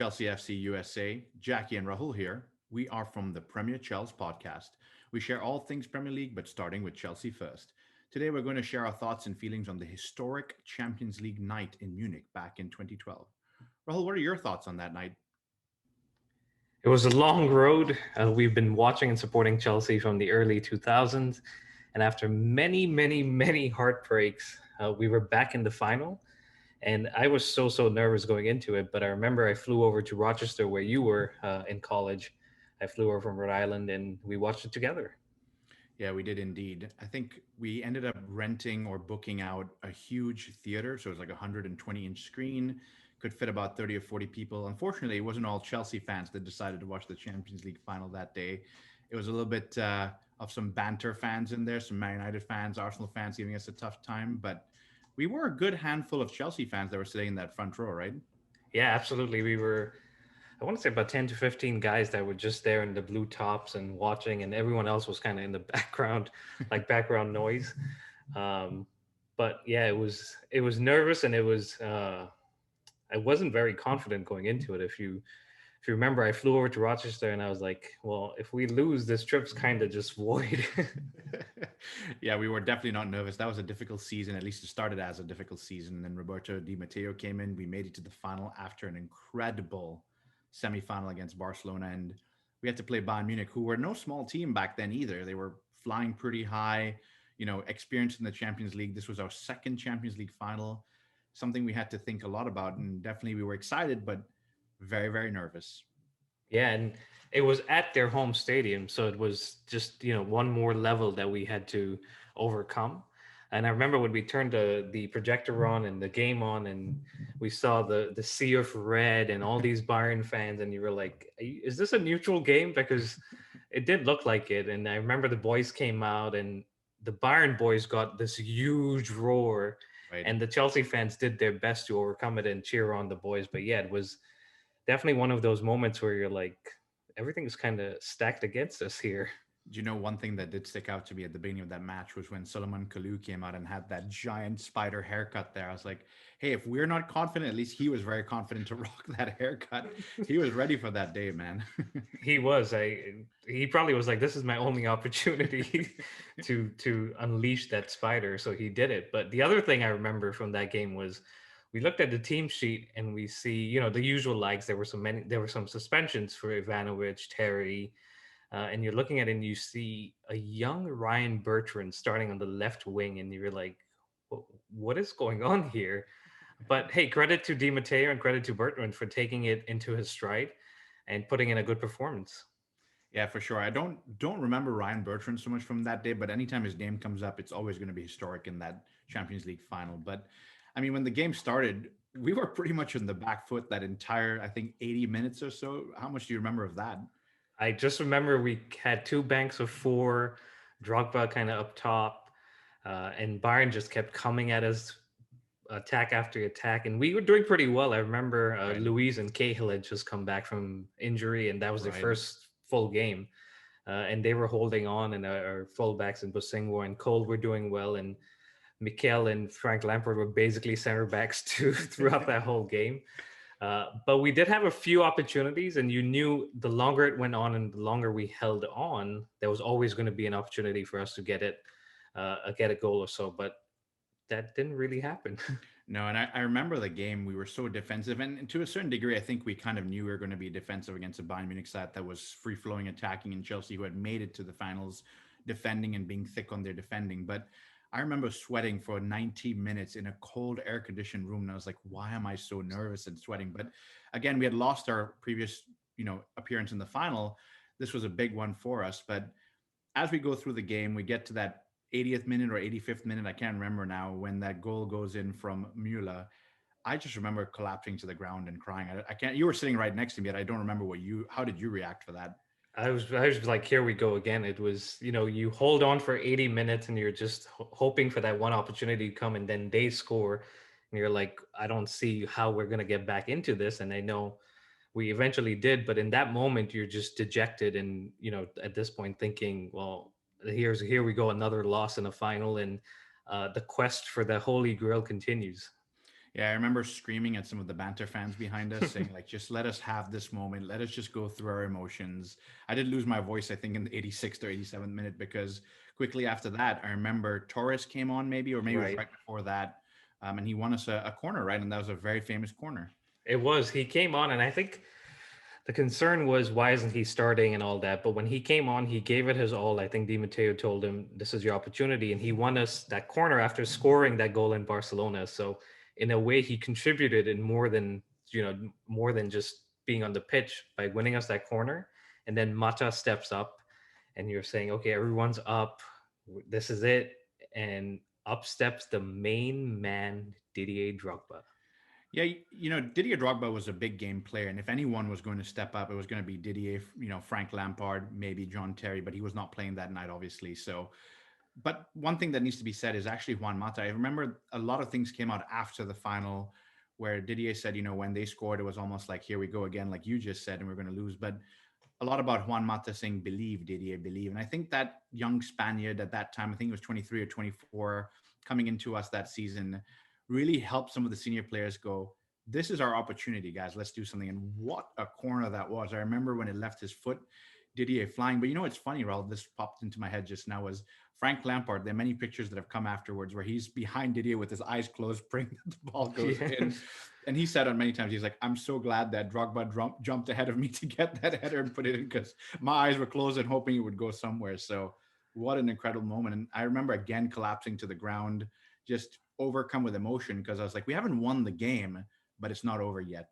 Chelsea FC USA. Jacky and Rahul here. We are from the Premier Chelsea podcast. We share all things Premier League, but starting with Chelsea first. Today, we're going to share our thoughts and feelings on the historic Champions League night in Munich back in 2012. Rahul, what are your thoughts on that night? It was a long road. We've been watching and supporting Chelsea from the early 2000s. And after many heartbreaks, we were back in the final. And I was so nervous going into it. But I remember I flew over to Rochester, where you were in college. I flew over from Rhode Island and we watched it together. Yeah, we did indeed. I think we ended up renting or booking out a huge theater. So it was like a 120-inch screen, could fit about 30 or 40 people. Unfortunately, it wasn't all Chelsea fans that decided to watch the Champions League final that day. It was a little bit of some banter fans in there, some Man United fans, Arsenal fans giving us a tough time. But we were a good handful of Chelsea fans that were sitting in that front row, right? Yeah, absolutely. We were, I want to say about 10 to 15 guys that were just there in the blue tops and watching, and everyone else was kind of in the background, like background noise. Um, but yeah, it was nervous, and I wasn't very confident going into it. If you remember, I flew over to Rochester and I was like, well, if we lose, this trip's kind of just void. Yeah, we were definitely not nervous. That was a difficult season. At least it started as a difficult season. And then Roberto Di Matteo came in. We made it to the final after an incredible semifinal against Barcelona. And we had to play Bayern Munich, who were no small team back then either. They were flying pretty high, experienced in the Champions League. This was our second Champions League final, something we had to think a lot about. And definitely we were excited, but very, very nervous. Yeah, and it was at their home stadium, so it was just one more level that we had to overcome. And I remember when we turned the projector on and the game on, and we saw the sea of red and all these Bayern fans, and you were like, "Is this a neutral game?" Because it did look like it. And I remember the boys came out, and the Bayern boys got this huge roar, Right. and the Chelsea fans did their best to overcome it and cheer on the boys. But yeah, it was definitely one of those moments where you're like, everything's kind of stacked against us here. Do you know one thing that did stick out to me at the beginning of that match was when Solomon Kalou came out and had that giant spider haircut there. I was like, hey, if we're not confident, at least he was very confident to rock that haircut. He was ready for that day, man. He was. He probably was like, this is my only opportunity to unleash that spider. So he did it. But the other thing I remember from that game was we looked at the team sheet and we see, the usual likes. There were some suspensions for Ivanovic, Terry, and you're looking at it and you see a young Ryan Bertrand starting on the left wing, and you're like, what is going on here? But hey, credit to Di Matteo and credit to Bertrand for taking it into his stride and putting in a good performance. Yeah, for sure. I don't remember Ryan Bertrand so much from that day, but anytime his name comes up, it's always going to be historic in that Champions League final. But I mean, when the game started, we were pretty much in the back foot that entire, I think, 80 minutes or so. How much do you remember of that? I just remember we had two banks of four, Drogba kind of up top, and Bayern just kept coming at us attack after attack, and we were doing pretty well. I remember Right. Luis and Cahill had just come back from injury, and that was their Right. first full game, and they were holding on, and our fullbacks and Bosingwa and Cole were doing well, and Mikel and Frank Lampard were basically center backs too throughout that whole game. But we did have a few opportunities, and you knew the longer it went on and the longer we held on, there was always going to be an opportunity for us to get a goal or so. But that didn't really happen. No, and I remember the game. We were so defensive, and to a certain degree, I think we kind of knew we were going to be defensive against a Bayern Munich side that was free flowing attacking in Chelsea, who had made it to the finals, defending and being thick on their defending. But I remember sweating for 90 minutes in a cold, air conditioned room, and I was like, "Why am I so nervous and sweating?" But again, we had lost our previous, appearance in the final. This was a big one for us, but as we go through the game, we get to that 80th minute or 85th minute. I can't remember now when that goal goes in from Müller. I just remember collapsing to the ground and crying. I can't. You were sitting right next to me, and I don't remember How did you react for that? I was like, here we go again. It was, you hold on for 80 minutes and you're just hoping for that one opportunity to come, and then they score. And you're like, I don't see how we're going to get back into this. And I know we eventually did, but in that moment, you're just dejected. And, at this point thinking, well, here we go, another loss in a final. And the quest for the Holy Grail continues. Yeah, I remember screaming at some of the banter fans behind us, saying like, "Just let us have this moment. Let us just go through our emotions." I did lose my voice, I think, in the 86th or 87th minute because quickly after that, I remember Torres came on, maybe it was Right. right before that, and he won us a corner, right? And that was a very famous corner. It was. He came on, and I think the concern was why isn't he starting and all that. But when he came on, he gave it his all. I think Di Matteo told him this is your opportunity, and he won us that corner after scoring that goal in Barcelona. So in a way, he contributed in more than just being on the pitch by winning us that corner. And then Mata steps up, and you're saying, okay, everyone's up. This is it, and up steps the main man, Didier Drogba. Yeah, Didier Drogba was a big game player, and if anyone was going to step up, it was going to be Didier, Frank Lampard, maybe John Terry, but he was not playing that night, obviously. So, but one thing that needs to be said is actually Juan Mata. I remember a lot of things came out after the final where Didier said, when they scored, it was almost like, here we go again, like you just said, and we're going to lose. But a lot about Juan Mata saying, believe, Didier, believe. And I think that young Spaniard at that time, I think he was 23 or 24, coming into us that season, really helped some of the senior players go, this is our opportunity, guys. Let's do something. And what a corner that was. I remember when it left his foot, Didier flying. But it's funny, Raul, this popped into my head just now, was Frank Lampard. There are many pictures that have come afterwards where he's behind Didier with his eyes closed, praying that the ball goes Yeah. in. And he said on many times, he's like, I'm so glad that Drogba jumped ahead of me to get that header and put it in because my eyes were closed and hoping it would go somewhere. So what an incredible moment. And I remember again collapsing to the ground, just overcome with emotion because I was like, we haven't won the game, but it's not over yet.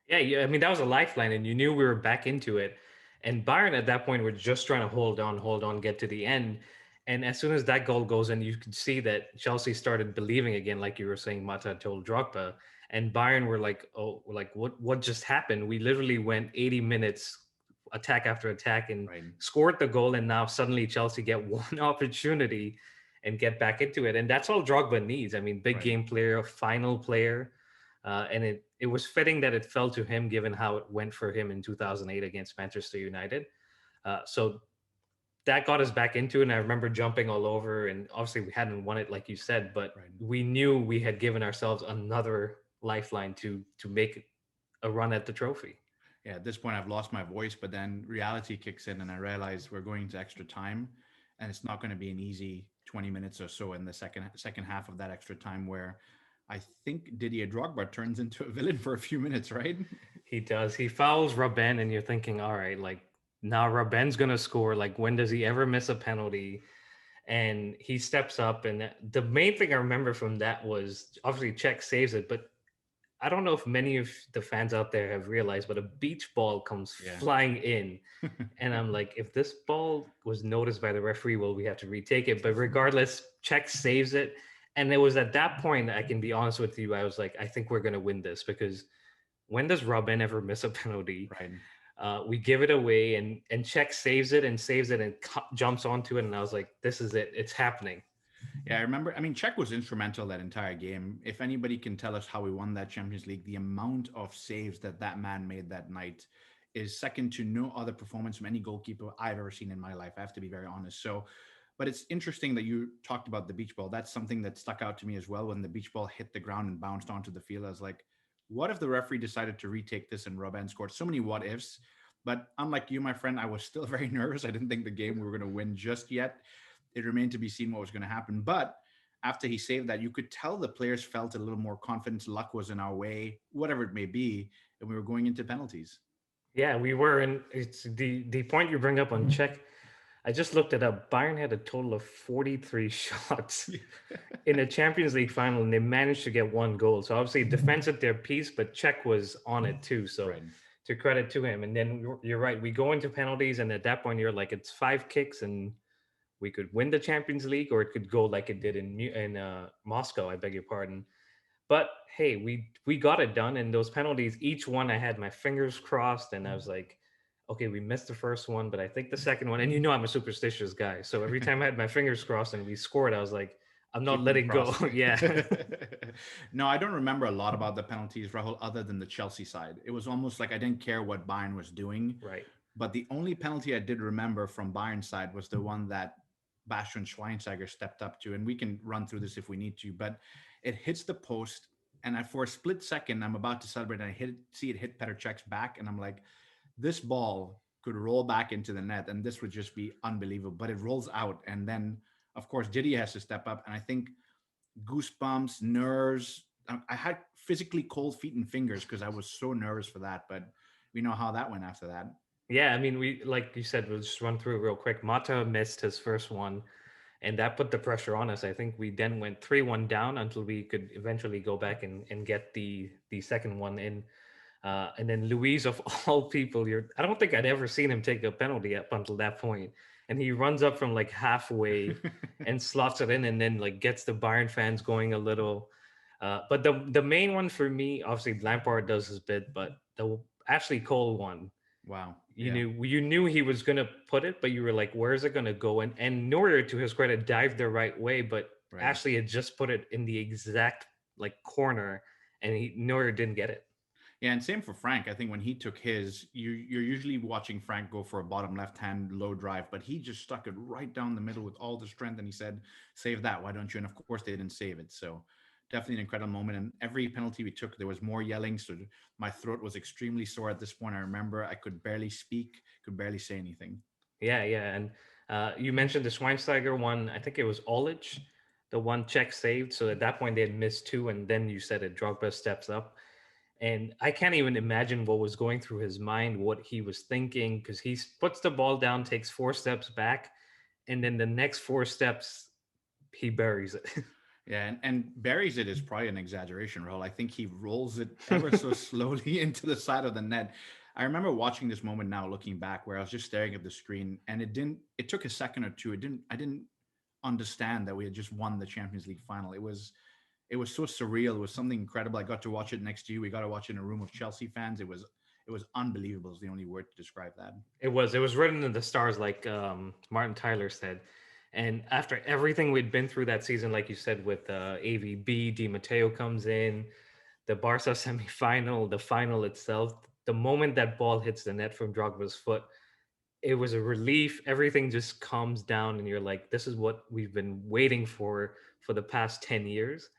Yeah, yeah. I mean, that was a lifeline, and you knew we were back into it. And Bayern at that point were just trying to hold on, get to the end. And as soon as that goal goes in, you could see that Chelsea started believing again, like you were saying. Mata told Drogba, and Bayern were like, "Oh, like what just happened?" We literally went 80 minutes, attack after attack, and Right. scored the goal. And now suddenly Chelsea get one opportunity and get back into it. And that's all Drogba needs. I mean, big Right. game player, final player, and it was fitting that it fell to him given how it went for him in 2008 against Manchester United. So that got us back into it. And I remember jumping all over. And obviously, we hadn't won it, like you said, but Right. we knew we had given ourselves another lifeline to make a run at the trophy. Yeah, at this point, I've lost my voice, but then reality kicks in, and I realize we're going to extra time, and it's not going to be an easy 20 minutes or so in the second half of that extra time where I think Didier Drogba turns into a villain for a few minutes, right? He does. He fouls Robben, and you're thinking, all right, like now Robben's gonna score. Like when does he ever miss a penalty? And he steps up. And the main thing I remember from that was obviously Czech saves it, but I don't know if many of the fans out there have realized, but a beach ball comes Yeah. flying in. And I'm like, if this ball was noticed by the referee, well, we have to retake it. But regardless, Czech saves it. And it was at that point, I can be honest with you, I was like, I think we're going to win this because when does Robin ever miss a penalty? Right. We give it away, and Czech saves it and jumps onto it. And I was like, this is it. It's happening. Yeah, I remember. I mean, Czech was instrumental that entire game. If anybody can tell us how we won that Champions League, the amount of saves that man made that night is second to no other performance from any goalkeeper I've ever seen in my life. I have to be very honest. So, but it's interesting that you talked about the beach ball. That's something that stuck out to me as well. When the beach ball hit the ground and bounced onto the field, I was like, what if the referee decided to retake this and Robben scored? So many what ifs. But unlike you, my friend, I was still very nervous. I didn't think the game we were going to win just yet. It remained to be seen what was going to happen. But after he saved that, you could tell the players felt a little more confidence. Luck was in our way, whatever it may be, and we were going into penalties. Yeah, we were. And it's the point you bring up on Czech. I just looked it up. Bayern had a total of 43 shots in a Champions League final, and they managed to get one goal. So obviously, defense at their piece, but Czech was on it too. So Right. to credit to him. And then you're right. We go into penalties, and at that point, you're like, it's 5 kicks, and we could win the Champions League, or it could go like it did in Moscow. I beg your pardon. But hey, we got it done. And those penalties, each one, I had my fingers crossed, and I was like, okay, we missed the first one, but I think the second one. And I'm a superstitious guy, so every time I had my fingers crossed and we scored, I was like, I'm not Keep them letting go. crossed. Yeah. No, I don't remember a lot about the penalties, Rahul, other than the Chelsea side. It was almost like I didn't care what Bayern was doing. Right. But the only penalty I did remember from Bayern's side was the one that Bastian Schweinsteiger stepped up to. And we can run through this if we need to, but it hits the post. for a split second, I'm about to celebrate, and see it hit Petr Cech's back, and I'm like, this ball could roll back into the net, and this would just be unbelievable. But it rolls out, and then of course Diddy has to step up, and I think goosebumps, nerves. I had physically cold feet and fingers because I was so nervous for that. But we know how that went after that. Yeah, I mean, we like you said, we'll just run through it real quick. Mata missed his first one, and that put the pressure on us. I think we then went 3-1 down until we could eventually go back and get the second one in. And then Luis, of all people, I don't think I'd ever seen him take a penalty up until that point. And he runs up from like halfway and slots it in, and then like gets the Bayern fans going a little. But the main one for me, obviously Lampard does his bit, but the Ashley Cole one, Wow. Yeah. you knew he was gonna put it, but you were like, where is it gonna go? And Neuer, to his credit, dived the right way, but Right. Ashley had just put it in the exact like corner, and Neuer didn't get it. Yeah, and same for Frank. I think when he took his, you're usually watching Frank go for a bottom left hand low drive, but he just stuck it right down the middle with all the strength, and he said, "Save that, why don't you?" And of course, they didn't save it. So definitely an incredible moment. And every penalty we took, there was more yelling. So my throat was extremely sore at this point. I remember I could barely speak, could barely say anything. Yeah, yeah. And you mentioned the Schweinsteiger one. I think it was Olic, the one Czech saved. So at that point, they had missed two. And then you said it, Drogba steps up. And I can't even imagine what was going through his mind, what he was thinking, because he puts the ball down, takes 4 steps back. And then the next 4 steps, he buries it. Yeah, and buries it is probably an exaggeration, Rahul. I think he rolls it ever so slowly into the side of the net. I remember watching this moment now, looking back, where I was just staring at the screen, and it took a second or two. I didn't understand that we had just won the Champions League final. It was so surreal. It was something incredible. I got to watch it next to you. We got to watch it in a room of Chelsea fans. It was unbelievable. Is the only word to describe that. It was written in the stars, like Martin Tyler said. And after everything we'd been through that season, like you said, with AVB, Di Matteo comes in, the Barca semifinal, the final itself, the moment that ball hits the net from Drogba's foot, it was a relief. Everything just calms down, and you're like, this is what we've been waiting for the past 10 years.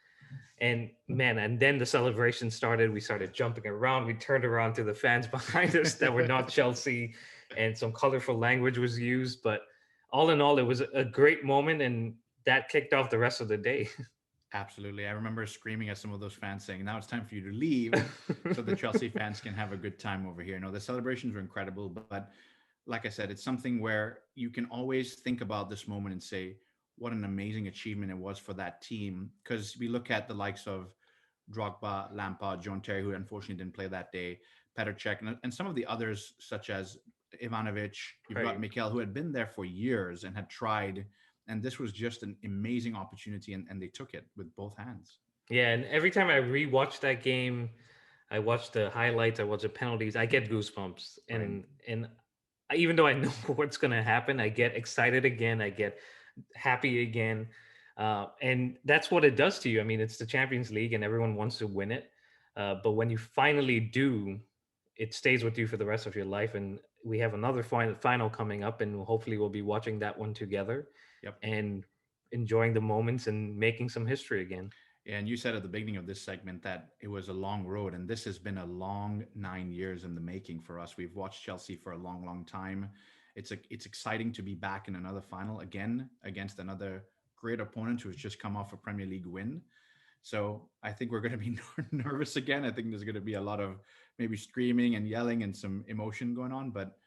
And man, and then the celebration started. We started jumping around. We turned around to the fans behind us that were not Chelsea, and some colorful language was used. But all in all, it was a great moment, and that kicked off the rest of the day. Absolutely. I remember screaming at some of those fans saying, "Now it's time for you to leave so the Chelsea fans can have a good time over here." No, the celebrations were incredible, but like I said, it's something where you can always think about this moment and say, what an amazing achievement it was for that team. Because we look at the likes of Drogba, Lampard, John Terry, who unfortunately didn't play that day, Petr Cech, and some of the others, such as Ivanovic. You've got Right. Mikel, who had been there for years and had tried. And this was just an amazing opportunity, and they took it with both hands. Yeah, and every time I rewatch that game, I watch the highlights, I watch the penalties, I get goosebumps. Right. And even though I know what's going to happen, I get excited again. I get happy again. And that's what it does to you. I mean, it's the Champions League and everyone wants to win it. But when you finally do, it stays with you for the rest of your life. And we have another final coming up, and hopefully we'll be watching that one together Yep. and enjoying the moments and making some history again. And you said at the beginning of this segment that it was a long road, and this has been a long 9 years in the making for us. We've watched Chelsea for a long, long time. It's exciting to be back in another final again against another great opponent who has just come off a Premier League win. So I think we're going to be nervous again. I think there's going to be a lot of maybe screaming and yelling and some emotion going on, but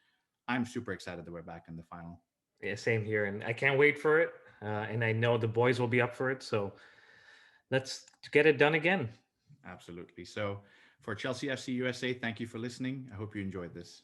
I'm super excited that we're back in the final. Yeah, same here. And I can't wait for it. And I know the boys will be up for it. So let's get it done again. Absolutely. So for Chelsea FC USA, thank you for listening. I hope you enjoyed this.